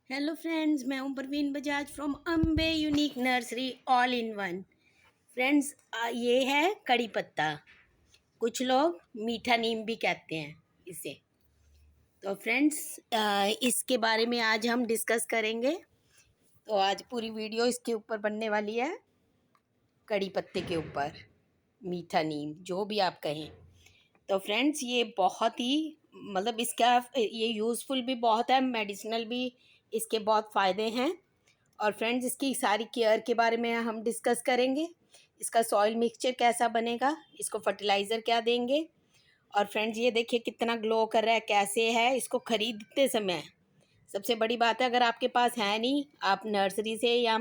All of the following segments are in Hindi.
हेलो फ्रेंड्स, मैं हूं Parveen Bajaj from Ambe unique nursery all in one. Friends, ये है कड़ी पत्ता। कुछ लोग मीठा नीम भी कहते हैं इसे। तो फ्रेंड्स, इसके बारे में आज हम डिस्कस करेंगे। तो आज पूरी वीडियो इसके ऊपर बनने वाली है, कड़ी पत्ते के ऊपर, मीठा नीम जो भी आप कहें। तो फ्रेंड्स, ये बहुत ही मतलब इसका ये यूज़फुल भी बहुत है, मेडिसिनल भी इसके बहुत फ़ायदे हैं। और फ्रेंड्स, इसकी सारी केयर के बारे में हम डिस्कस करेंगे। इसका सॉइल मिक्सचर कैसा बनेगा, इसको फर्टिलाइज़र क्या देंगे। और फ्रेंड्स, ये देखिए कितना ग्लो कर रहा है, कैसे है। इसको ख़रीदते समय सबसे बड़ी बात है, अगर आपके पास है नहीं, आप नर्सरी से या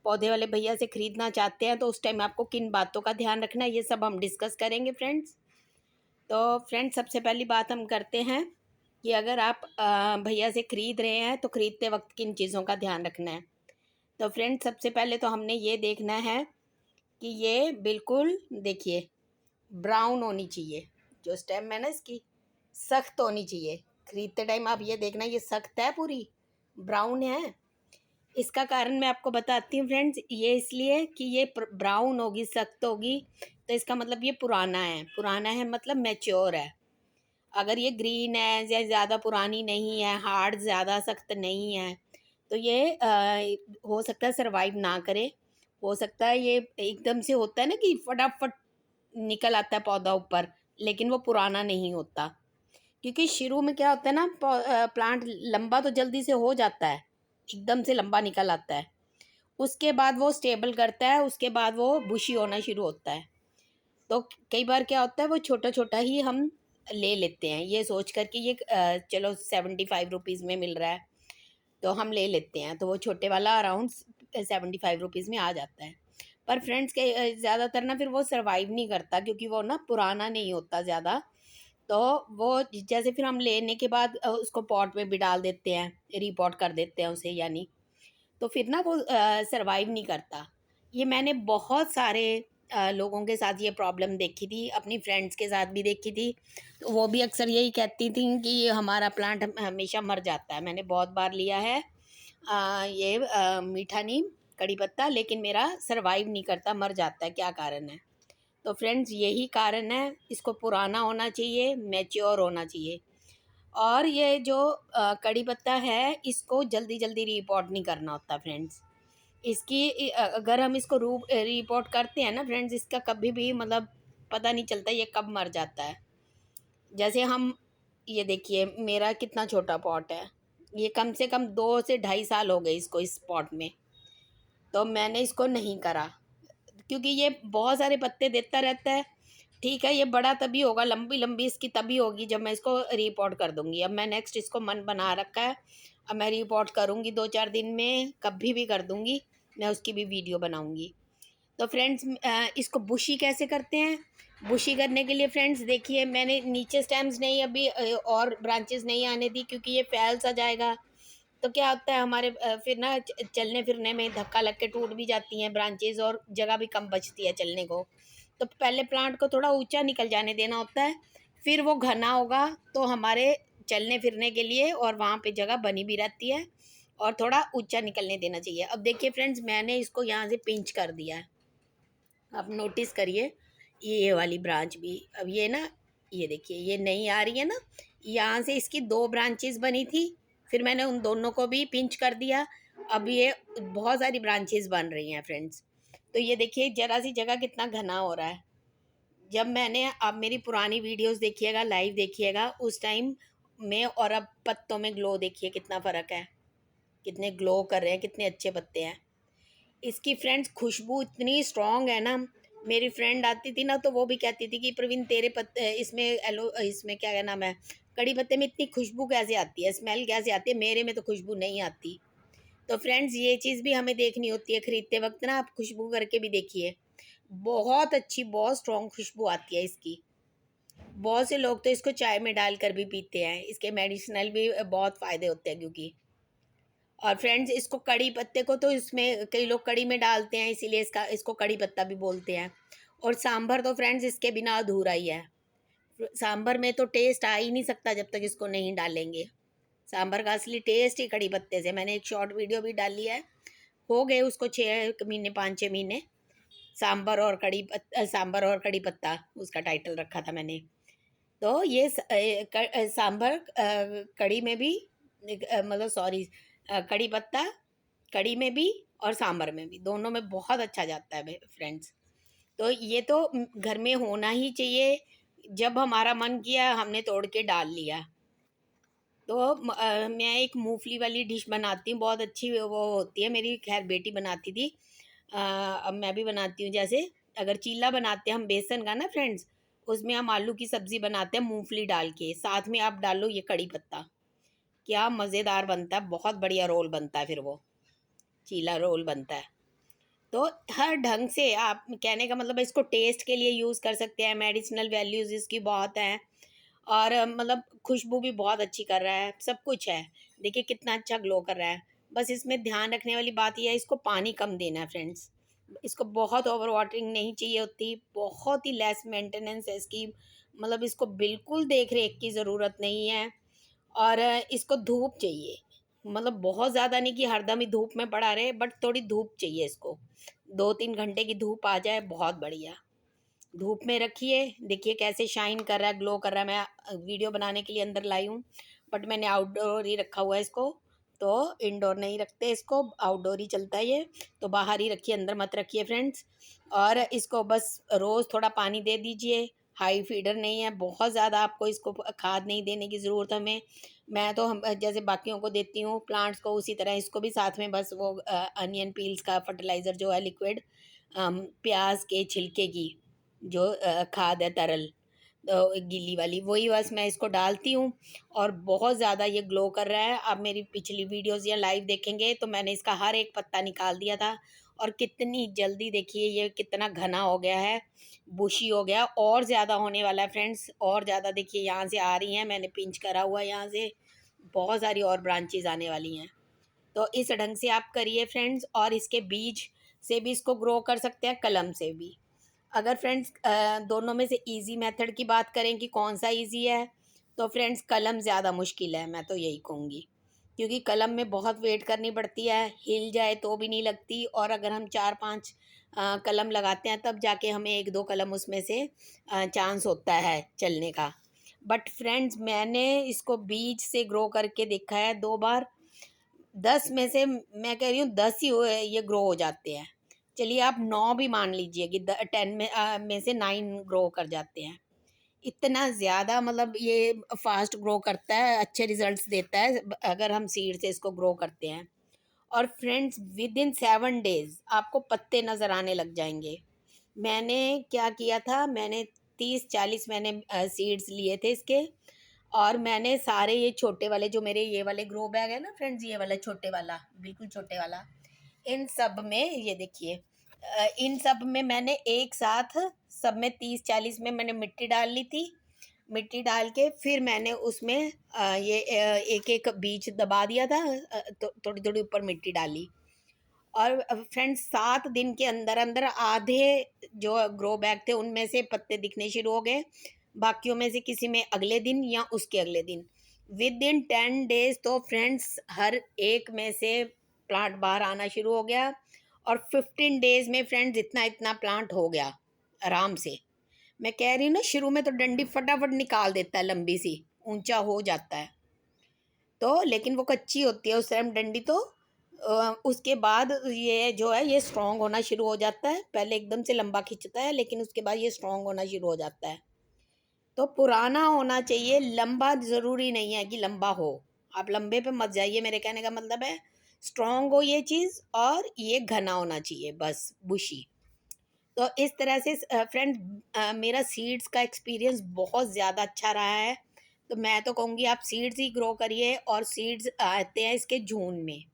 पौधे वाले भैया से ख़रीदना चाहते हैं, तो उस टाइम आपको किन बातों का ध्यान रखना है, ये सब हम डिस्कस करेंगे फ्रेंड्स। तो फ्रेंड्स, सबसे पहली बात हम करते हैं कि अगर आप भैया से ख़रीद रहे हैं तो ख़रीदते वक्त किन चीज़ों का ध्यान रखना है। तो फ्रेंड्स, सबसे पहले तो हमने ये देखना है कि ये बिल्कुल देखिए ब्राउन होनी चाहिए। जो स्टेम है ना इसकी, सख्त होनी चाहिए। ख़रीदते टाइम आप ये देखना, ये सख्त है, पूरी ब्राउन है। इसका कारण मैं आपको बताती हूँ फ्रेंड्स। ये इसलिए कि ये ब्राउन होगी, सख्त होगी, तो इसका मतलब ये पुराना है। पुराना है मतलब मैच्योर है। अगर ये ग्रीन है या ज़्यादा पुरानी नहीं है, हार्ड ज़्यादा सख्त नहीं है, तो ये हो सकता है सरवाइव ना करे। हो सकता है ये एकदम से होता है ना कि फटाफट निकल आता है पौधा ऊपर, लेकिन वो पुराना नहीं होता। क्योंकि शुरू में क्या होता है ना, प्लांट लंबा तो जल्दी से हो जाता है, एकदम से लंबा निकल आता है। उसके बाद वो स्टेबल करता है, उसके बाद वो बुशी होना शुरू होता है। तो कई बार क्या होता है, वो छोटा छोटा ही हम ले लेते हैं, ये सोच कर कि ये चलो 75 रुपीज़ में मिल रहा है तो हम ले लेते हैं। तो वो छोटे वाला अराउंड 75 रुपीज़ में आ जाता है। पर फ्रेंड्स के ज़्यादातर ना फिर वो सर्वाइव नहीं करता, क्योंकि वो ना पुराना नहीं होता ज़्यादा। तो वो जैसे फिर हम लेने के बाद उसको पॉट में भी डाल देते हैं, रीपॉट कर देते हैं उसे यानी। तो फिर ना वो सर्वाइव नहीं करता। ये मैंने बहुत सारे लोगों के साथ ये प्रॉब्लम देखी थी, अपनी फ्रेंड्स के साथ भी देखी थी। तो वो भी अक्सर यही कहती थी कि ये हमारा प्लांट हमेशा मर जाता है। मैंने बहुत बार लिया है ये मीठा नीम कड़ी पत्ता, लेकिन मेरा सर्वाइव नहीं करता, मर जाता है। क्या कारण है? तो फ्रेंड्स, यही कारण है। इसको पुराना होना चाहिए, मैच्योर होना चाहिए। और ये जो कड़ी पत्ता है, इसको जल्दी जल्दी रिपोर्ट नहीं करना होता फ्रेंड्स। इसकी अगर हम इसको रिपोर्ट करते हैं ना फ्रेंड्स, इसका कभी भी मतलब पता नहीं चलता ये कब मर जाता है। जैसे हम ये देखिए, मेरा कितना छोटा पॉट है, ये कम से कम 2 से ढाई साल हो गए इसको, इस पॉट में। तो मैंने इसको नहीं करा, क्योंकि ये बहुत सारे पत्ते देता रहता है। ठीक है, ये बड़ा तभी होगा, लंबी लंबी इसकी तभी होगी जब मैं इसको रिपोर्ट कर दूंगी। अब मैं नेक्स्ट इसको मन बना रखा है, अब मैं रिपोर्ट करूंगी 2 4 दिन में, कभी भी कर दूंगी। मैं उसकी भी वीडियो बनाऊंगी। तो फ्रेंड्स, इसको बुशी कैसे करते हैं? बुशी करने के लिए फ्रेंड्स देखिए, मैंने नीचे स्टेम्स नहीं अभी और ब्रांचेस नहीं आने दी, क्योंकि ये फैल सा जाएगा। तो क्या होता है हमारे फिर ना चलने फिरने में धक्का लग के टूट भी जाती हैं ब्रांचेज, और जगह भी कम बचती है चलने को। तो पहले प्लांट को थोड़ा ऊंचा निकल जाने देना होता है, फिर वो घना होगा तो हमारे चलने फिरने के लिए, और वहाँ पे जगह बनी भी रहती है। और थोड़ा ऊंचा निकलने देना चाहिए। अब देखिए फ्रेंड्स, मैंने इसको यहाँ से पिंच कर दिया है। आप नोटिस करिए, ये वाली ब्रांच भी अब ये ना, ये देखिए ये नहीं आ रही है ना। यहाँ से इसकी 2 ब्रांचेस बनी थी, फिर मैंने उन दोनों को भी पिंच कर दिया। अब ये बहुत सारी ब्रांचेस बन रही हैं फ्रेंड्स। तो ये देखिए जरा सी जगह कितना घना हो रहा है। जब मैंने, आप मेरी पुरानी वीडियोस देखिएगा, लाइव देखिएगा, उस टाइम में और अब पत्तों में ग्लो देखिए कितना फ़र्क है, कितने ग्लो कर रहे हैं, कितने अच्छे पत्ते हैं। इसकी फ्रेंड्स खुशबू इतनी स्ट्रॉन्ग है ना। मेरी फ्रेंड आती थी ना, तो वो भी कहती थी कि प्रवीण तेरे पत्ते इसमें एलो, इसमें क्या नाम है, कड़ी पत्ते में इतनी खुशबू कैसे आती है, स्मेल कैसे आती है, मेरे में तो खुशबू नहीं आती। तो फ्रेंड्स, ये चीज़ भी हमें देखनी होती है खरीदते वक्त ना। आप खुशबू करके भी देखिए, बहुत अच्छी, बहुत स्ट्रॉन्ग खुशबू आती है इसकी। बहुत से लोग तो इसको चाय में डाल कर भी पीते हैं। इसके मेडिसिनल भी बहुत फ़ायदे होते हैं क्योंकि। और फ्रेंड्स, इसको कड़ी पत्ते को तो इसमें कई लोग कड़ी में डालते हैं, इसीलिए इसको कड़ी पत्ता भी बोलते हैं। और सांभर तो फ्रेंड्स इसके बिना अधूरा ही है। सांभर में तो टेस्ट आ ही नहीं सकता जब तक इसको नहीं डालेंगे। सांभर का असली टेस्ट ही कड़ी पत्ते से। मैंने एक शॉर्ट वीडियो भी डाली है, हो गए उसको 6 महीने 5-6 महीने। सांभर और कड़ी पत्ता उसका टाइटल रखा था मैंने। तो ये सांभर कड़ी में भी मतलब सॉरी कड़ी पत्ता कड़ी में भी और सांभर में भी, दोनों में बहुत अच्छा जाता है फ्रेंड्स। तो ये तो घर में होना ही चाहिए। जब हमारा मन किया हमने तोड़ के डाल लिया। तो मैं एक मूंगफली वाली डिश बनाती हूँ, बहुत अच्छी वो होती है, मेरी खैर बेटी बनाती थी। अब मैं भी बनाती हूँ। जैसे अगर चीला बनाते हैं हम बेसन का ना फ्रेंड्स, उसमें हम आलू की सब्ज़ी बनाते हैं मूंगफली डाल के, साथ में आप डालो ये कड़ी पत्ता, क्या मज़ेदार बनता है, बहुत बढ़िया रोल बनता है, फिर वो चीला रोल बनता है। तो हर ढंग से आप, कहने का मतलब इसको टेस्ट के लिए यूज़ कर सकते हैं, मेडिसिनल वैल्यूज़ इसकी बहुत हैं, और मतलब खुशबू भी बहुत अच्छी कर रहा है, सब कुछ है। देखिए कितना अच्छा ग्लो कर रहा है। बस इसमें ध्यान रखने वाली बात यह है, इसको पानी कम देना है फ्रेंड्स। इसको बहुत ओवर वाटरिंग नहीं चाहिए होती, बहुत ही लेस मेंटेनेंस है इसकी, मतलब इसको बिल्कुल देख रेख की ज़रूरत नहीं है। और इसको धूप चाहिए, मतलब बहुत ज़्यादा नहीं कि हरदम ही धूप में पड़ा रहे, बट थोड़ी धूप चाहिए इसको। 2-3 घंटे की धूप आ जाए बहुत बढ़िया। धूप में रखिए, देखिए कैसे शाइन कर रहा है, ग्लो कर रहा है। मैं वीडियो बनाने के लिए अंदर लाई हूँ, बट मैंने आउटडोर ही रखा हुआ है इसको। तो इंडोर नहीं रखते इसको, आउटडोर ही चलता है ये। तो बाहर ही रखिए, अंदर मत रखिए फ्रेंड्स। और इसको बस रोज़ थोड़ा पानी दे दीजिए। हाई फीडर नहीं है, बहुत ज़्यादा आपको इसको खाद नहीं देने की ज़रूरत हमें। मैं तो हम जैसे बाकियों को देती हूँ प्लांट्स को, उसी तरह इसको भी साथ में बस वो अनियन पील्स का फर्टिलाइज़र जो है लिक्विड, प्याज के छिलके की जो खाद है तरल, गीली वाली, वही बस मैं इसको डालती हूँ। और बहुत ज़्यादा ये ग्लो कर रहा है। आप मेरी पिछली वीडियोज़ या लाइव देखेंगे तो मैंने इसका हर एक पत्ता निकाल दिया था, और कितनी जल्दी देखिए ये कितना घना हो गया है, बुशी हो गया, और ज़्यादा होने वाला है फ्रेंड्स, और ज़्यादा देखिए यहाँ से आ रही हैं, मैंने पिंच करा हुआ है यहाँ से, बहुत सारी और ब्रांचेज आने वाली हैं। तो इस ढंग से आप करिए फ्रेंड्स। और इसके बीज से भी इसको ग्रो कर सकते हैं, कलम से भी। अगर फ्रेंड्स दोनों में से इजी मेथड की बात करें कि कौन सा इजी है, तो फ्रेंड्स कलम ज़्यादा मुश्किल है, मैं तो यही कहूँगी। क्योंकि कलम में बहुत वेट करनी पड़ती है, हिल जाए तो भी नहीं लगती, और अगर हम 4-5 कलम लगाते हैं तब जाके हमें 1-2 कलम उसमें से चांस होता है चलने का। बट फ्रेंड्स मैंने इसको बीज से ग्रो करके देखा है 2 बार। 10 में से मैं कह रही हूँ 10 ही ये ग्रो हो जाते हैं। चलिए आप 9 भी मान लीजिए कि 10 में से 9 ग्रो कर जाते हैं। इतना ज़्यादा मतलब ये फास्ट ग्रो करता है, अच्छे रिजल्ट्स देता है अगर हम सीड से इसको ग्रो करते हैं। और फ्रेंड्स विद इन 7 डेज आपको पत्ते नज़र आने लग जाएंगे। मैंने क्या किया था, मैंने 30-40 मैंने सीड्स लिए थे इसके, और मैंने सारे ये छोटे वाले जो मेरे ये वाले ग्रो बैग है ना फ्रेंड्स, ये वाला छोटे वाला, बिल्कुल छोटे वाला, इन सब में ये देखिए, इन सब में मैंने एक साथ सब में 30-40 में मैंने मिट्टी डाल ली थी। मिट्टी डाल के फिर मैंने उसमें ये एक एक बीज दबा दिया था, तो थोड़ी थोड़ी ऊपर मिट्टी डाली। और फ्रेंड्स 7 दिन के अंदर अंदर आधे जो ग्रो बैग थे उनमें से पत्ते दिखने शुरू हो गए, बाकियों में से किसी में अगले दिन या उसके अगले दिन। विद इन 10 डेज तो फ्रेंड्स हर एक में से प्लांट बाहर आना शुरू हो गया। और 15 डेज में फ्रेंड्स इतना इतना प्लांट हो गया आराम से। मैं कह रही हूँ ना, शुरू में तो डंडी फटाफट निकाल देता है, लंबी सी ऊंचा हो जाता है, तो लेकिन वो कच्ची होती है उस टाइम डंडी। तो उसके बाद ये जो है ये स्ट्रॉन्ग होना शुरू हो जाता है। पहले एकदम से लंबा खिंचता है, लेकिन उसके बाद ये स्ट्रॉन्ग होना शुरू हो जाता है। तो पुराना होना चाहिए, लंबा ज़रूरी नहीं है कि लंबा हो। आप लंबे पे मत जाइए, मेरे कहने का मतलब है स्ट्रॉन्ग हो ये चीज़, और ये घना होना चाहिए, बस बुशी। तो इस तरह से फ्रेंड्स मेरा सीड्स का एक्सपीरियंस बहुत ज़्यादा अच्छा रहा है। तो मैं तो कहूँगी आप सीड्स ही ग्रो करिए। और सीड्स आते हैं इसके जून में,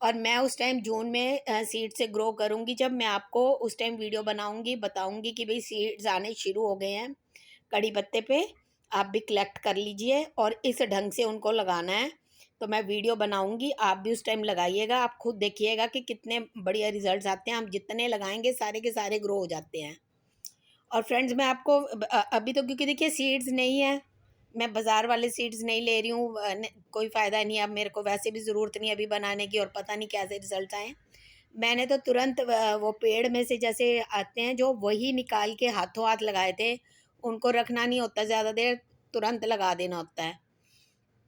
और मैं उस टाइम जून में सीड से ग्रो करूँगी, जब मैं आपको उस टाइम वीडियो बनाऊँगी, बताऊँगी कि भाई सीड्स आने शुरू हो गए हैं कड़ी पत्ते पे, आप भी कलेक्ट कर लीजिए और इस ढंग से उनको लगाना है। तो मैं वीडियो बनाऊँगी, आप भी उस टाइम लगाइएगा, आप खुद देखिएगा कि कितने बढ़िया रिजल्ट्स आते हैं। हम जितने लगाएंगे सारे के सारे ग्रो हो जाते हैं। और फ्रेंड्स मैं आपको अभी तो, क्योंकि देखिए सीड्स नहीं है मैं बाज़ार वाले सीड्स नहीं ले रही हूँ, कोई फ़ायदा नहीं, अब मेरे को वैसे भी ज़रूरत नहीं अभी बनाने की, और पता नहीं कैसे रिज़ल्ट आए। मैंने तो तुरंत वो पेड़ में से जैसे आते हैं जो, वही निकाल के हाथों हाथ लगाए थे। उनको रखना नहीं होता ज़्यादा देर, तुरंत लगा देना होता है।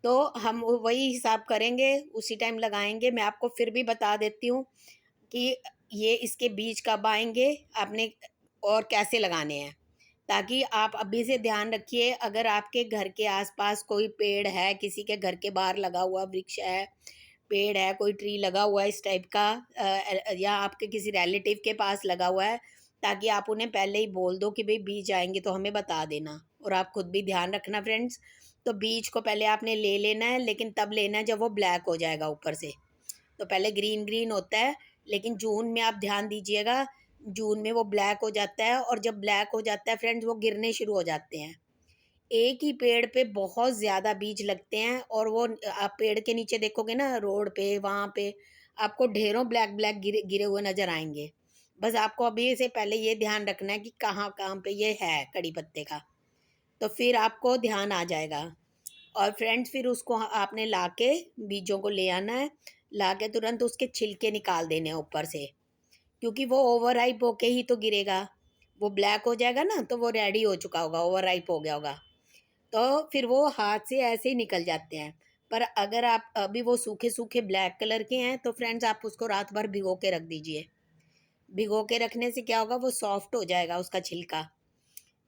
तो हम वही हिसाब करेंगे, उसी टाइम लगाएंगे। मैं आपको फिर भी बता देती हूँ कि ये इसके बीज कब आएंगे आपने, और कैसे लगाने हैं, ताकि आप अभी से ध्यान रखिए। अगर आपके घर के आसपास कोई पेड़ है, किसी के घर के बाहर लगा हुआ वृक्ष है, पेड़ है, कोई ट्री लगा हुआ है इस टाइप का, या आपके किसी रिलेटिव के पास लगा हुआ है, ताकि आप उन्हें पहले ही बोल दो कि भाई बीज आएंगे तो हमें बता देना। और आप खुद भी ध्यान रखना फ्रेंड्स। तो बीज को पहले आपने ले लेना है, लेकिन तब लेना है जब वो ब्लैक हो जाएगा ऊपर से। तो पहले ग्रीन ग्रीन होता है, लेकिन जून में आप ध्यान दीजिएगा, जून में वो ब्लैक हो जाता है। और जब ब्लैक हो जाता है फ्रेंड्स, वो गिरने शुरू हो जाते हैं। एक ही पेड़ पे बहुत ज़्यादा बीज लगते हैं, और वो आप पेड़ के नीचे देखोगे ना, रोड पे, वहाँ पे आपको ढेरों ब्लैक ब्लैक गिरे गिरे हुए नज़र आएंगे। बस आपको अभी से पहले ये ध्यान रखना है कि कहाँ कहाँ पे ये है कड़ी पत्ते का, तो फिर आपको ध्यान आ जाएगा। और फ्रेंड्स फिर उसको आपने लाके, बीजों को ले आना है, लाके तुरंत उसके छिलके निकाल देने हैं ऊपर से, क्योंकि वो ओवर राइप होके ही तो गिरेगा। वो ब्लैक हो जाएगा ना, तो वो रेडी हो चुका होगा, ओवर राइप हो गया होगा। तो फिर वो हाथ से ऐसे ही निकल जाते हैं। पर अगर आप अभी वो सूखे सूखे ब्लैक कलर के हैं, तो फ्रेंड्स आप उसको रात भर भिगो के रख दीजिए। भिगो के रखने से क्या होगा, वो सॉफ्ट हो जाएगा उसका छिलका।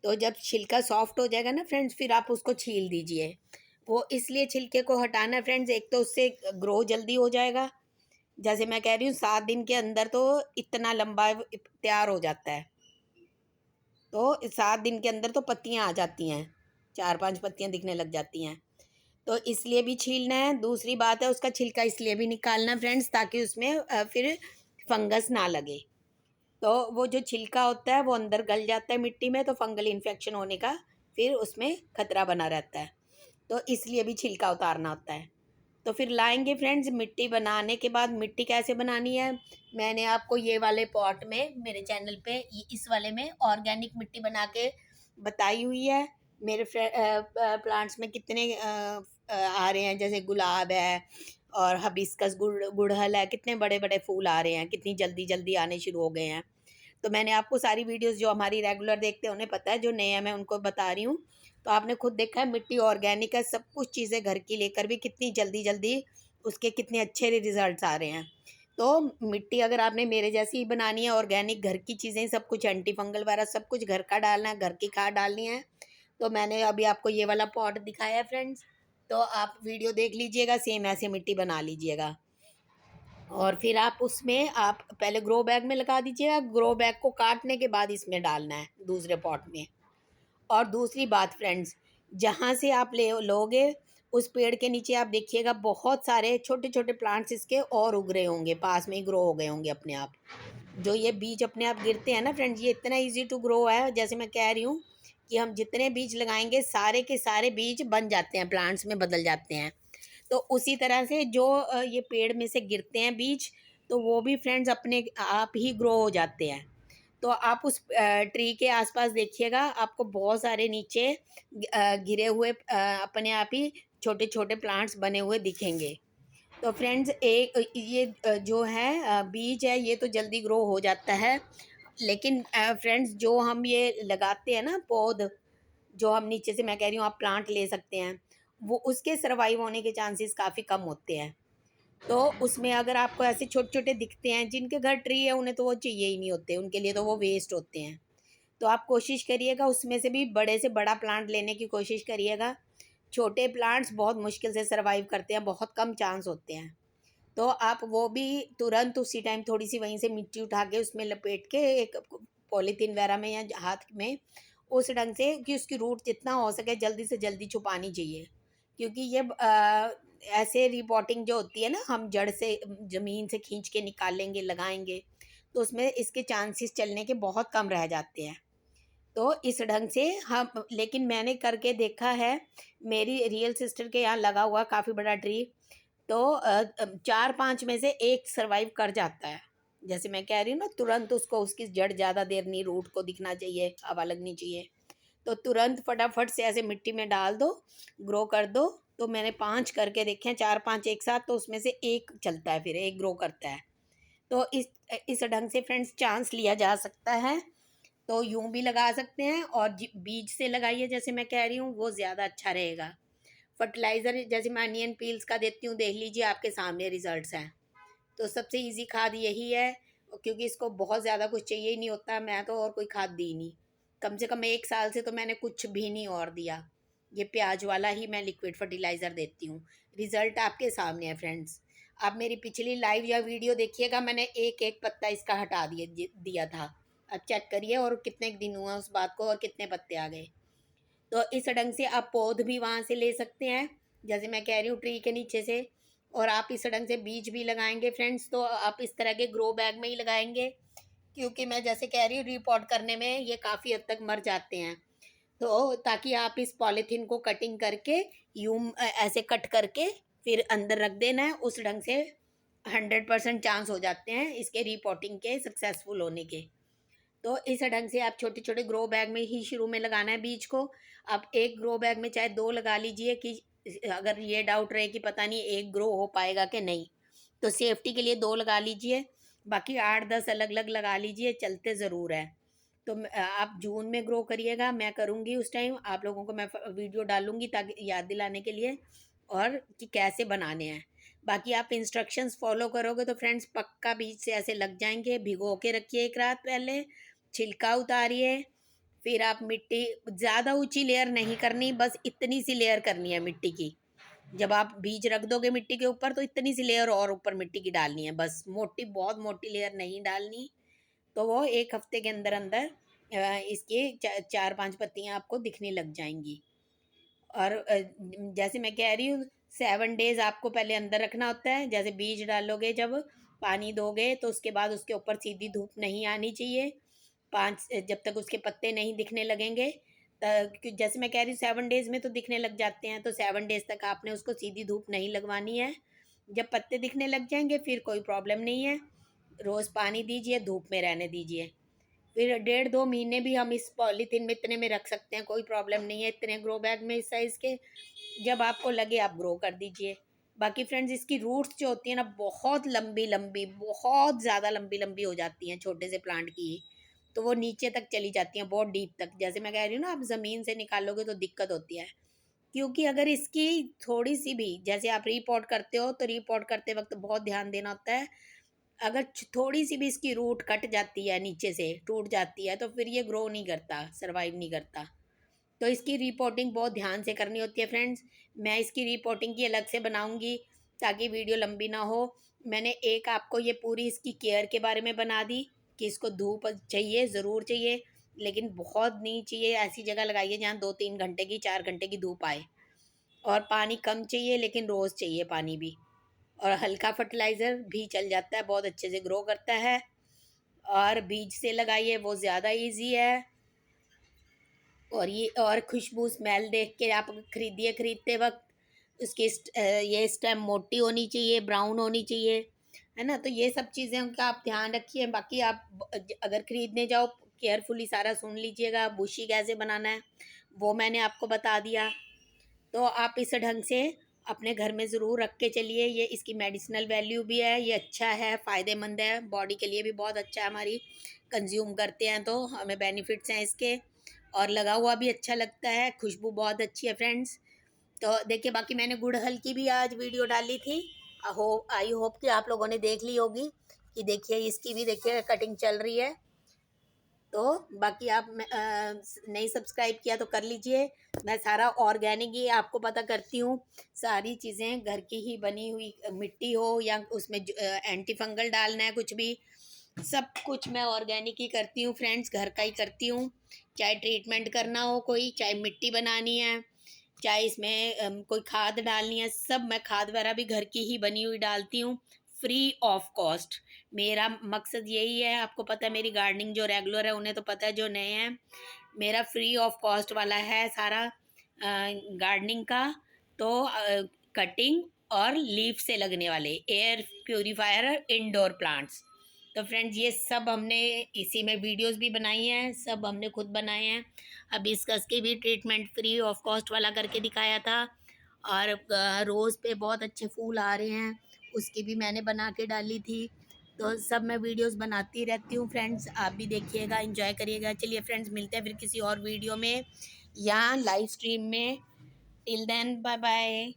तो जब छिलका सॉफ्ट हो जाएगा ना फ्रेंड्स, फिर आप उसको छील दीजिए। वो इसलिए छिलके को हटाना फ्रेंड्स, एक तो उससे ग्रो जल्दी हो जाएगा। जैसे मैं कह रही हूँ 7 दिन के अंदर तो इतना लंबा तैयार हो जाता है। तो 7 दिन के अंदर तो पत्तियाँ आ जाती हैं, 4-5 पत्तियाँ दिखने लग जाती हैं। तो इसलिए भी छीलना है। दूसरी बात है, उसका छिलका इसलिए भी निकालना फ्रेंड्स, ताकि उसमें फिर फंगस ना लगे। तो वो जो छिलका होता है वो अंदर गल जाता है मिट्टी में, तो फंगल इन्फेक्शन होने का फिर उसमें खतरा बना रहता है। तो इसलिए भी छिलका उतारना होता है। तो फिर लाएंगे फ्रेंड्स, मिट्टी बनाने के बाद, मिट्टी कैसे बनानी है मैंने आपको ये वाले पॉट में, मेरे चैनल पे इस वाले में ऑर्गेनिक मिट्टी बना के बताई हुई है। मेरे प्लांट्स में कितने आ रहे हैं, जैसे गुलाब है और हबिस्कस, गुड़हल है, कितने बड़े बड़े फूल आ रहे हैं, कितनी जल्दी जल्दी आने शुरू हो गए हैं। तो मैंने आपको सारी वीडियोस, जो हमारी रेगुलर देखते हैं उन्हें पता है, जो नए हैं मैं उनको बता रही हूँ। तो आपने खुद देखा है, मिट्टी ऑर्गेनिक है, सब कुछ चीज़ें घर की लेकर भी कितनी जल्दी जल्दी उसके कितने अच्छे रिजल्ट्स आ रहे हैं। तो मिट्टी अगर आपने मेरे जैसी ही बनानी है, ऑर्गेनिक घर की चीज़ें, सब कुछ एंटी फंगल वगैरह सब कुछ घर का डालना है, घर की खाद डालनी है। तो मैंने अभी आपको ये वाला पॉट दिखाया है फ्रेंड्स, तो आप वीडियो देख लीजिएगा, सेम ऐसे मिट्टी बना लीजिएगा। और फिर आप उसमें, आप पहले ग्रो बैग में लगा दीजिएगा, ग्रो बैग को काटने के बाद इसमें डालना है दूसरे पॉट में। और दूसरी बात फ्रेंड्स, जहाँ से आप ले लोगे, उस पेड़ के नीचे आप देखिएगा बहुत सारे छोटे छोटे प्लांट्स इसके और उग रहे होंगे, पास में ही ग्रो हो गए होंगे अपने आप। जो ये बीज अपने आप गिरते हैं ना फ्रेंड्स, ये इतना इजी टू ग्रो है। जैसे मैं कह रही हूँ कि हम जितने बीज लगाएंगे, सारे के सारे बीज बन जाते हैं, प्लांट्स में बदल जाते हैं। तो उसी तरह से जो ये पेड़ में से गिरते हैं बीज, तो वो भी फ्रेंड्स अपने आप ही ग्रो हो जाते हैं। तो आप उस ट्री के आसपास देखिएगा, आपको बहुत सारे नीचे गिरे हुए अपने आप ही छोटे छोटे प्लांट्स बने हुए दिखेंगे। तो फ्रेंड्स एक ये जो है बीज है, ये तो जल्दी ग्रो हो जाता है। लेकिन फ्रेंड्स जो हम ये लगाते हैं ना पौध, जो हम नीचे से, मैं कह रही हूँ आप प्लांट ले सकते हैं, वो उसके सर्वाइव होने के चांसेस काफ़ी कम होते हैं। तो उसमें अगर आपको ऐसे छोटे छोटे दिखते हैं, जिनके घर ट्री है उन्हें तो वो चाहिए ही नहीं होते, उनके लिए तो वो वेस्ट होते हैं। तो आप कोशिश करिएगा उसमें से भी बड़े से बड़ा प्लांट लेने की कोशिश करिएगा। छोटे प्लांट्स बहुत मुश्किल से सर्वाइव करते हैं, बहुत कम चांस होते हैं। तो आप वो भी तुरंत उसी टाइम थोड़ी सी वहीं से मिट्टी उठा के उसमें लपेट के एक पॉलीथीन वगैरह में या हाथ में, उस ढंग से कि उसकी रूट जितना हो सके जल्दी से जल्दी छुपानी चाहिए। क्योंकि ये ऐसे रिपोर्टिंग जो होती है ना, हम जड़ से ज़मीन से खींच के निकालेंगे लगाएंगे, तो उसमें इसके चांसेस चलने के बहुत कम रह जाते हैं। तो इस ढंग से हम, लेकिन मैंने करके देखा है, मेरी रियल सिस्टर के यहाँ लगा हुआ काफ़ी बड़ा ट्री, तो 4-5 में से एक सर्वाइव कर जाता है। जैसे मैं कह रही हूँ ना, तुरंत उसको उसकी जड़ ज़्यादा देर नहीं, रूट को दिखना चाहिए, हवा लगनी चाहिए। तो तुरंत फटाफट से ऐसे मिट्टी में डाल दो, ग्रो कर दो। तो मैंने 5 करके देखे हैं, 4-5 एक साथ, तो उसमें से एक चलता है, फिर एक ग्रो करता है। तो इस ढंग से फ्रेंड्स चांस लिया जा सकता है। तो यूं भी लगा सकते हैं और बीज से लगाइए, जैसे मैं कह रही हूँ, वो ज़्यादा अच्छा रहेगा। फर्टिलाइज़र जैसे मैं अनियन पील्स का देती हूँ, देख लीजिए आपके सामने रिजल्ट्स हैं। तो सबसे इजी खाद यही है, क्योंकि इसको बहुत ज़्यादा कुछ चाहिए ही नहीं होता। मैं तो और कोई खाद दी नहीं, कम से कम 1 साल से तो मैंने कुछ भी नहीं और दिया। ये प्याज वाला ही मैं लिक्विड फर्टिलाइज़र देती हूँ। रिज़ल्ट आपके सामने है फ्रेंड्स। आप मेरी पिछली लाइव या वीडियो देखिएगा, मैंने एक एक पत्ता इसका हटा दिया था। अब चेक करिए और कितने दिन हुआ उस बात को और कितने पत्ते आ गए। तो इस ढंग से आप पौध भी वहाँ से ले सकते हैं, जैसे मैं कह रही हूँ ट्री के नीचे से। और आप इस ढंग से बीज भी लगाएंगे फ्रेंड्स, तो आप इस तरह के ग्रो बैग में ही लगाएंगे, क्योंकि मैं जैसे कह रही हूँ रिपोर्ट करने में ये काफ़ी हद तक मर जाते हैं। तो ताकि आप इस पॉलीथीन को कटिंग करके यूं ऐसे कट करके फिर अंदर रख देना है, उस ढंग से 100% चांस हो जाते हैं इसके रिपोर्टिंग के सक्सेसफुल होने के। तो इस ढंग से आप छोटे छोटे ग्रो बैग में ही शुरू में लगाना है बीज को। आप एक ग्रो बैग में चाहे 2 लगा लीजिए, कि अगर ये डाउट रहे कि पता नहीं एक ग्रो हो पाएगा कि नहीं, तो सेफ्टी के लिए 2 लगा लीजिए, बाकी 8-10 अलग अलग लगा लीजिए, चलते ज़रूर है। तो आप जून में ग्रो करिएगा, मैं करूँगी उस टाइम आप लोगों को मैं वीडियो डालूँगी ताकि याद दिलाने के लिए, और कि कैसे बनाने हैं। बाकी आप इंस्ट्रक्शंस फॉलो करोगे तो फ्रेंड्स पक्का बीज से ऐसे लग जाएंगे। भिगो के रखिए 1 रात पहले, छिलका उतारिए, फिर आप मिट्टी, ज़्यादा ऊंची लेयर नहीं करनी, बस इतनी सी लेयर करनी है मिट्टी की। जब आप बीज रख दोगे मिट्टी के ऊपर तो इतनी सी लेयर और ऊपर मिट्टी की डालनी है, बस मोटी, बहुत मोटी लेयर नहीं डालनी। तो वो 1 हफ्ते के अंदर अंदर इसके 4-5 पत्तियां आपको दिखने लग जाएंगी। और जैसे मैं कह रही हूँ 7 डेज आपको पहले अंदर रखना होता है। जैसे बीज डालोगे, जब पानी दोगे तो उसके बाद उसके ऊपर सीधी धूप नहीं आनी चाहिए, 5 जब तक उसके पत्ते नहीं दिखने लगेंगे। जैसे मैं कह रही हूँ 7 डेज में तो दिखने लग जाते हैं, तो 7 डेज तक आपने उसको सीधी धूप नहीं लगवानी है। जब पत्ते दिखने लग जाएंगे फिर कोई प्रॉब्लम नहीं है, रोज़ पानी दीजिए, धूप में रहने दीजिए। फिर 1.5-2 महीने भी हम इस पॉलीथीन में इतने में रख सकते हैं, कोई प्रॉब्लम नहीं है, इतने ग्रो बैग में इस साइज़ के। जब आपको लगे आप ग्रो कर दीजिए। बाकी फ्रेंड्स इसकी रूट्स जो होती है ना, बहुत लंबी लंबी, बहुत ज़्यादा लंबी लंबी हो जाती हैं छोटे से प्लांट की, तो वो नीचे तक चली जाती हैं, बहुत डीप तक। जैसे मैं कह रही हूँ ना, आप ज़मीन से निकालोगे तो दिक्कत होती है, क्योंकि अगर इसकी थोड़ी सी भी, जैसे आप रीपॉट करते हो तो रीपॉट करते वक्त बहुत ध्यान देना होता है। अगर थोड़ी सी भी इसकी रूट कट जाती है, नीचे से टूट जाती है, तो फिर ये ग्रो नहीं करता, सरवाइव नहीं करता। तो इसकी रिपोर्टिंग बहुत ध्यान से करनी होती है फ्रेंड्स। मैं इसकी रिपोर्टिंग की अलग से बनाऊंगी ताकि वीडियो लंबी ना हो। मैंने एक आपको ये पूरी इसकी केयर के बारे में बना दी कि इसको धूप चाहिए, ज़रूर चाहिए, लेकिन बहुत नहीं चाहिए। ऐसी जगह लगाइए जहाँ 2-3 घंटे की, 4 घंटे की धूप आए, और पानी कम चाहिए, लेकिन रोज़ चाहिए पानी भी। और हल्का फर्टिलाइज़र भी चल जाता है, बहुत अच्छे से ग्रो करता है। और बीज से लगाइए, वो ज़्यादा इजी है। और ये, और खुशबू स्मेल देख के आप खरीदिए, खरीदते वक्त उसकी ये स्टेम मोटी होनी चाहिए, ब्राउन होनी चाहिए, है ना। तो ये सब चीज़ें का आप ध्यान रखिए। बाकी आप अगर खरीदने जाओ, केयरफुली सारा सुन लीजिएगा। बुशी कैसे बनाना है वो मैंने आपको बता दिया। तो आप इस ढंग से अपने घर में ज़रूर रख के चलिए। ये इसकी मेडिसिनल वैल्यू भी है, ये अच्छा है, फ़ायदेमंद है, बॉडी के लिए भी बहुत अच्छा है हमारी। कंज्यूम करते हैं तो हमें बेनिफिट्स हैं इसके, और लगा हुआ भी अच्छा लगता है, खुशबू बहुत अच्छी है फ्रेंड्स। तो देखिए, बाकी मैंने गुड़हल की भी आज वीडियो डाली थी, आई होप कि आप लोगों ने देख ली होगी। कि देखिए इसकी भी देखिए कटिंग चल रही है। तो बाकी आप नहीं सब्सक्राइब किया तो कर लीजिए। मैं सारा ऑर्गेनिक ही आपको पता करती हूँ, सारी चीज़ें घर की ही बनी हुई, मिट्टी हो या उसमें एंटी फंगल डालना है, कुछ भी, सब कुछ मैं ऑर्गेनिक ही करती हूँ फ्रेंड्स, घर का ही करती हूँ। चाहे ट्रीटमेंट करना हो कोई, चाहे मिट्टी बनानी है, चाहे इसमें कोई खाद डालनी है, सब मैं खाद वगैरह भी घर की ही बनी हुई डालती हूँ, फ्री ऑफ कॉस्ट। मेरा मकसद यही है, आपको पता है मेरी गार्डनिंग जो रेगुलर है उन्हें तो पता है, जो नए हैं, मेरा फ्री ऑफ कॉस्ट वाला है सारा गार्डनिंग का। तो कटिंग और लीफ से लगने वाले एयर प्योरीफायर इंडोर प्लांट्स, तो फ्रेंड्स ये सब हमने इसी में वीडियोस भी बनाई हैं, सब हमने खुद बनाए हैं। अब इसकस की भी ट्रीटमेंट फ्री ऑफ कॉस्ट वाला करके दिखाया था। और रोज़ पे बहुत अच्छे फूल आ रहे हैं, उसकी भी मैंने बना के डाली थी। तो सब मैं वीडियोस बनाती रहती हूँ फ्रेंड्स, आप भी देखिएगा, एंजॉय करिएगा। चलिए फ्रेंड्स, मिलते हैं फिर किसी और वीडियो में या लाइव स्ट्रीम में। Till then, bye bye.